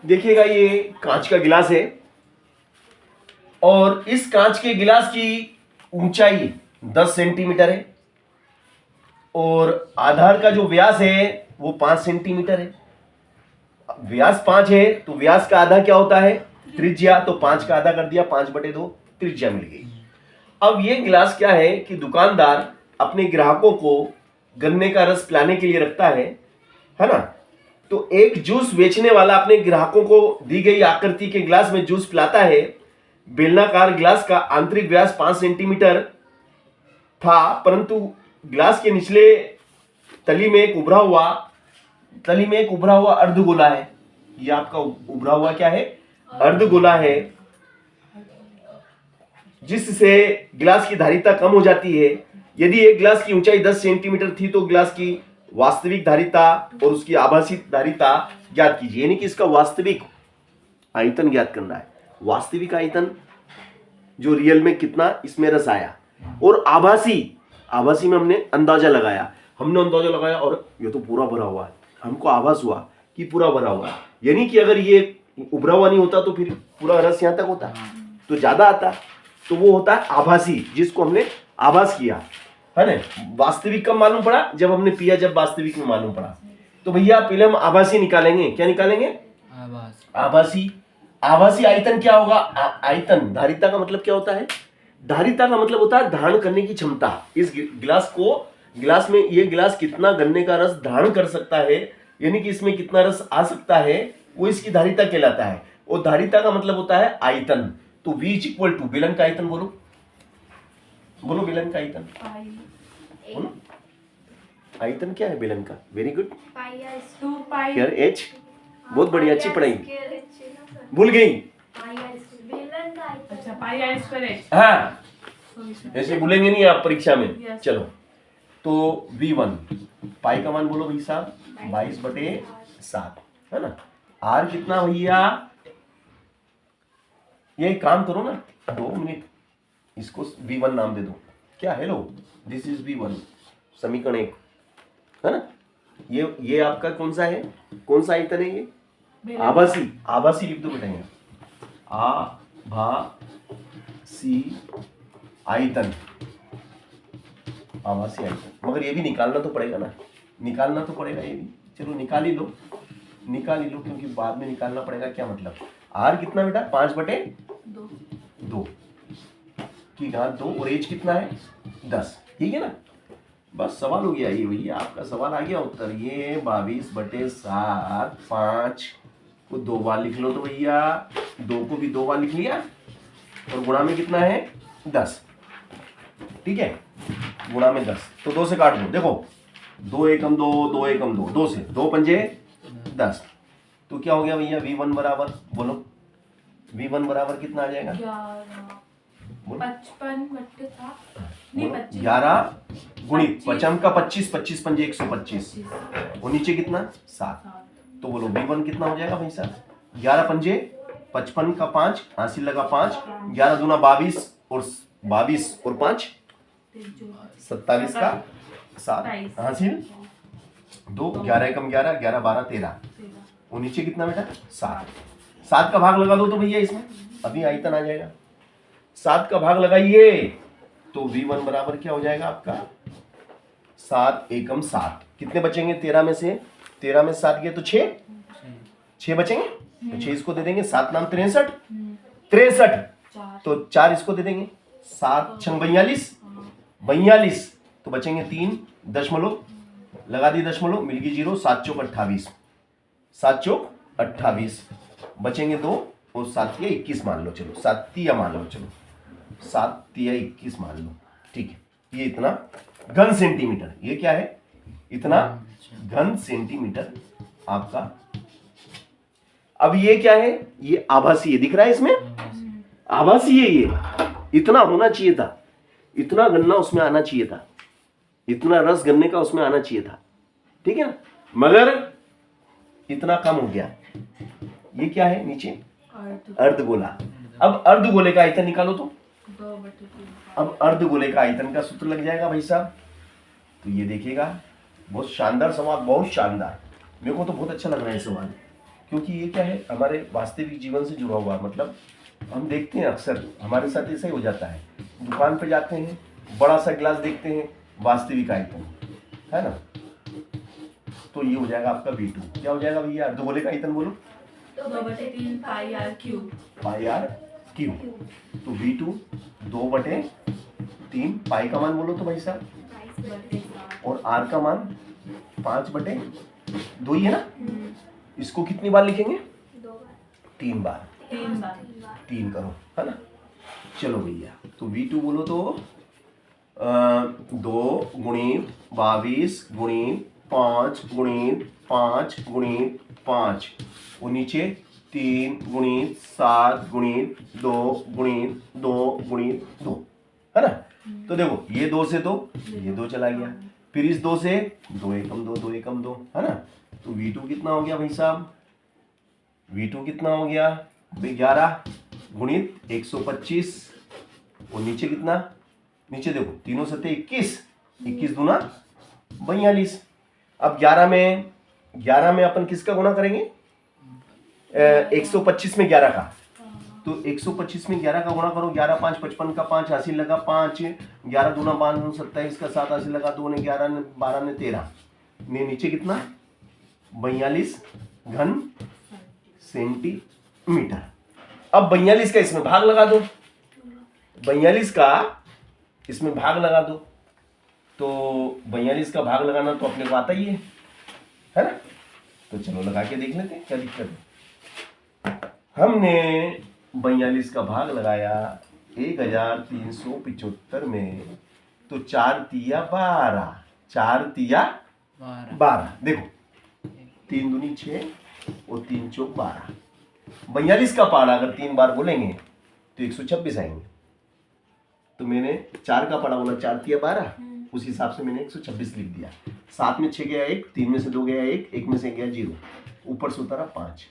देखिएगा ये कांच का गिलास है और इस कांच के गिलास की ऊंचाई 10 सेंटीमीटर है और आधार का जो व्यास है वो 5 सेंटीमीटर है। व्यास 5 है तो व्यास का आधा क्या होता है? त्रिज्या। तो 5 का आधा कर दिया, 5/2 त्रिज्या मिल गई। अब ये गिलास क्या है कि दुकानदार अपने ग्राहकों को गन्ने का रस पिलाने के लिए रखता है ना। तो एक जूस बेचने वाला अपने ग्राहकों को दी गई आकृति के गिलास में जूस पिलाता है। बेलनाकार गिलास का आंतरिक व्यास 5 सेंटीमीटर था, परंतु गिलास के निचले तली में एक उभरा हुआ अर्धगोला है। ये आपका उभरा हुआ क्या है? अर्धगोला है, जिससे गिलास की धारिता कम हो जाती है। यदि एक गिलास की ऊंचाई 10 सेंटीमीटर थी तो गिलास की वास्तविक धारिता और उसकी आभासी धारिता ज्ञात कीजिए। यानी कि इसका वास्तविक आयतन ज्ञात करना है। वास्तविक आयतन जो रियल में कितना इसमें रस आया, और आभासी में हमने अंदाजा लगाया और ये तो पूरा भरा हुआ है, हमको आभास हुआ कि पूरा भरा हुआ है। यानी कि अगर ये उभरा हुआ नहीं होता तो फिर पूरा रस यहां तक होता तो ज्यादा आता, तो वो होता है आभासी, जिसको हमने आभास किया है ना। वास्तविक कब मालूम पड़ा? जब हमने पिया, जब वास्तविक में मालूम पड़ा। तो भैया पहले हम आभासी निकालेंगे। क्या निकालेंगे? आभासी आयतन क्या होगा? आयतन धारिता का मतलब क्या होता है? धारिता का मतलब होता है धारण करने की क्षमता। इस गिलास में ये गिलास कितना गन्ने का रस धारण कर सकता है, यानी कि इसमें कितना रस आ सकता है, वो इसकी धारिता कहलाता है। और धारिता का मतलब होता है आयतन। तो V = बेलन का आयतन। बोलो बेलन का आयतन बोलो। आयतन क्या है बेलन का? Very good. Here H। बहुत बढ़िया, अच्छी पढ़ाई। भूल गई? हाँ, ऐसे भूलेंगे नहीं आप परीक्षा में। चलो, तो V1 पाई का मान बोलो भाई साहब, 22/7 है ना। R कितना भैया? ये काम करो ना, 2 मिनट, इसको V1 नाम दे दो। क्या? हेलो, दिस इज V1, समीकरण 1 है ना। ये आपका कौन सा है? कौन सा आयतन है ये? आभासी लिख दो बेटा यहाँ। आभासी आयतन। मगर ये भी निकालना तो पड़ेगा ना, ये भी। चलो निकाल ही लो, क्योंकि बाद में निकालना पड़ेगा। क्या मतलब? R कितना बेटा? 5/2 की घात 2 और H कितना है? 10। ठीक है ना। बस सवाल हो गया ये भैया, आपका सवाल आ गया उत्तर। ये 22/7 5 को 2 बार लिख लो तो भैया 2 को भी 2 बार लिख लिया, और गुणा में कितना है? 10। ठीक है, गुणा में 10। तो 2 से काट दो। देखो 2 एकम 2, 2 एकम 2, 2 से 2 पंजे 10। तो क्या हो गया भैया? V1 बराबर, बोलो V1 बराबर कितना आ जाएगा? 11 गुणित 55 का 25, 25 पंजे 125, और नीचे कितना? 7। तो बोलो V1 कितना हो जाएगा भाई साहब? 11 पंजे 55 का 5, हासिल लगा 5, 11 दूना 22 और 5 27 का 7, हासिल 2, 11 एकम 11, 11 12 13, और नीचे कितना बेटा? 7 का भाग लगा दो तो भैया इसमें अभी आयतन आ जाएगा। 7 का भाग लगाइए तो V1 बराबर क्या हो जाएगा आपका? 7 एकम 7। कितने बचेंगे? 13 में से 7 गए तो 6 बचेंगे। तो 6 इसको दे देंगे, 7 नाम 63, तो 4 इसको दे देंगे, 7 छंग 42, तो बचेंगे 3 दशमलव, लगा दी दशमलव, मिल गई 0, 7 चौक 28, बचेंगे 2 और 7 या 21 मान लो। चलो 7 तिया मान लो, चलो 7 तिया 21 मान लो। ठीक है, ये इतना घन सेंटीमीटर, ये क्या है? इतना घन सेंटीमीटर आपका। अब ये क्या है? ये आभासी है, दिख रहा है इसमें? आभासी है ये। इतना होना चाहिए था, इतना गन्ना उसमें आना चाहिए था, इतना रस गन्ने का उसमें आना चाहिए था। ठीक है ना, मगर इतना कम हो गया। ये क्या है नीचे? अर्धगोला। अब अर्धगोले का आयतन निकालो तो। अब अर्धगोले का आयतन का सूत्र लग जाएगा भाई साहब। तो ये देखिएगा, बहुत शानदार सवाल, बहुत शानदार। मेरे को तो बहुत अच्छा लग रहा है सवाल। क्योंकि ये क्या है, हमारे वास्तविक जीवन से जुड़ा हुआ, मतलब हम देखते हैं अक्सर हमारे साथ ऐसा ही हो जाता है, दुकान पे जाते हैं, बड़ा सा गिलास देखते हैं, वास्तविक आयतन, है ना, तो ये हो जाएगा आपका V2। क्या हो जाएगा भैया, दो गोले का आयतन बोलो, 2/3 pi r cube. Pi r cube. तो V2 2/3, पाई का मान बोलो तो भाई साहब, और आर का मान 5/2 ही है ना। इसको कितनी बार लिखेंगे, 3 बार, 3 करो, है ना। चलो भैया, तो V2 बोलो तो 2 गुणित 22 गुणित 5 गुणित 5 गुणित 5, और नीचे 3 गुणित 7 गुणित 2 गुणित 2 गुणित 2, है ना। तो देखो ये 2 से 2, ये 2 चला गया, फिर इस 2 से 2 एकम 2, 2 एकम 2, है ना। तो V2 कितना हो गया भाई साहब, V2 कितना हो गया भाई, 11 गुणित 125, और नीचे कितना, नीचे देखो तीनों सत्ते 21, 21 दूना 42। अब 11 में अपन किसका गुना करेंगे, 125 में 11 का, तो 125 में 11 का गुणा करो, 11 5 55 का 5, हासिल लगा 5, 11 दूना 5 27 का 7, हासिल लगा 2 ने 11 ने 12 ने 13, ने नीचे कितना 42 घन सेंटीमीटर। अब 42 का इसमें भाग लगा दो, 42 का इसमें भाग लगा दो, तो 42 का भाग लगाना तो अपने को आता ही है ना। तो चलो लगा के देख लेते हैं क्या दिक्कत है। हमने 42 का भाग लगाया 1375 में, तो 4 तिया 12, 4 तिया 12, देखो 3 दूनी 6 और 3 चौक 12। 42 का पारा अगर 3 बार बोलेंगे तो 126 आएंगे, तो मैंने 4 का पारा बोला, 4 तिया 12, उस हिसाब से मैंने 126 लिख दिया। 7 में 6 गया 1, 3 में से 2 गया 1, 1 में से गया 0, ऊपर से उतारा 5।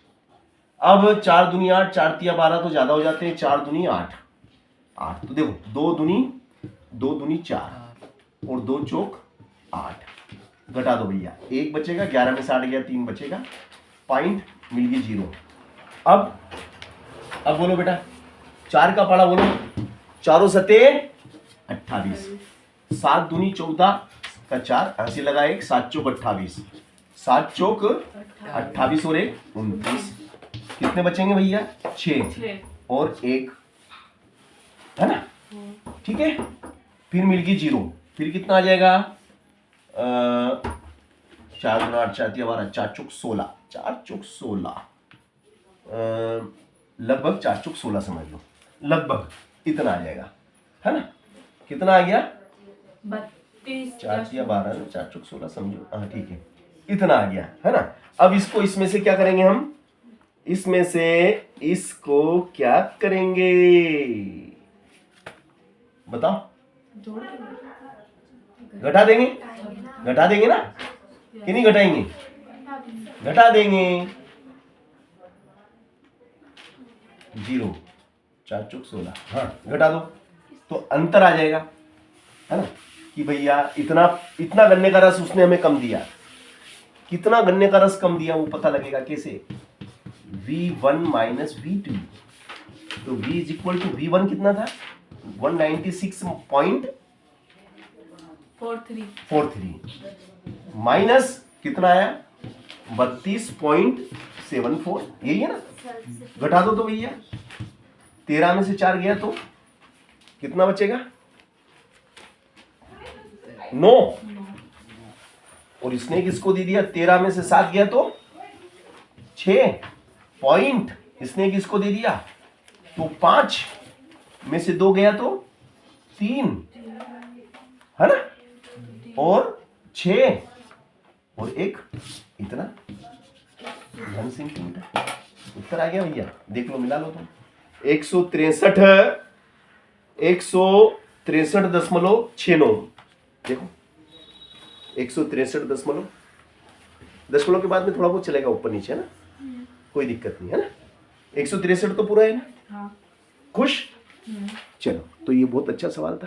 अब 4 दूनी 8, 4 तिया 12 तो ज्यादा हो जाते हैं, 4 दूनी 8, 8, तो देखो 2 दूनी 4 और 2 चौक 8, घटा दो भैया, 1 बचेगा, 11 में से 8 गया 3 बचेगा, पॉइंट मिल गई 0। अब बोलो बेटा 4 का पारा बोलो, 4 सते 28, 7 दूनी 14 का 4, हासिल लगा 1, 7 चौक 28, 7 चौक 28 और 1 29, कितने बचेंगे भैया 6 और 1, है ना, ठीक है। फिर मिल गई 0, फिर कितना आ जाएगा 4 गुना 8, 4 तिया 12, 4 चौक 16, 4 चौक 16, लगभग 4 चौक 16 समझ लो, लगभग इतना आ जाएगा, है ना। कितना आ गया 32, 4 तिया 12, 4 चौक 16 समझो, हाँ ठीक है, इतना आ गया, है ना। अब इसको इसमें से क्या करेंगे हम, इसमें से इसको क्या करेंगे बताओ, घटा देंगे ना कि नहीं घटाएंगे, घटा देंगे, 0, 4 चौक 16, हाँ घटा दो, तो अंतर आ जाएगा, है ना, कि भैया इतना गन्ने का रस उसने हमें कम दिया, कितना गन्ने का रस कम दिया वो पता लगेगा कैसे, V1 माइनस V2, तो V is equal to V1 कितना था 196.43 माइनस कितना आया 32.74, यही है ना, घटा दो तो भैया, 13 में से 4 गया तो कितना बचेगा 9, और इसने किसको दे दिया, 13 में से 7 गया तो 6 पॉइंट, इसने किसको दे दिया तो 5 में से 2 गया तो 3, है ना, और 6 और 1 इतना घन सेंटीमीटर, उत्तर आ गया भैया, देख लो मिला लो तुम, 163.69, देखो 163.दशमलव के बाद में थोड़ा बहुत चलेगा ऊपर नीचे, है ना, कोई दिक्कत नहीं, है ना। 163 तो पूरा है ना, हाँ। खुश, चलो तो ये बहुत अच्छा सवाल था।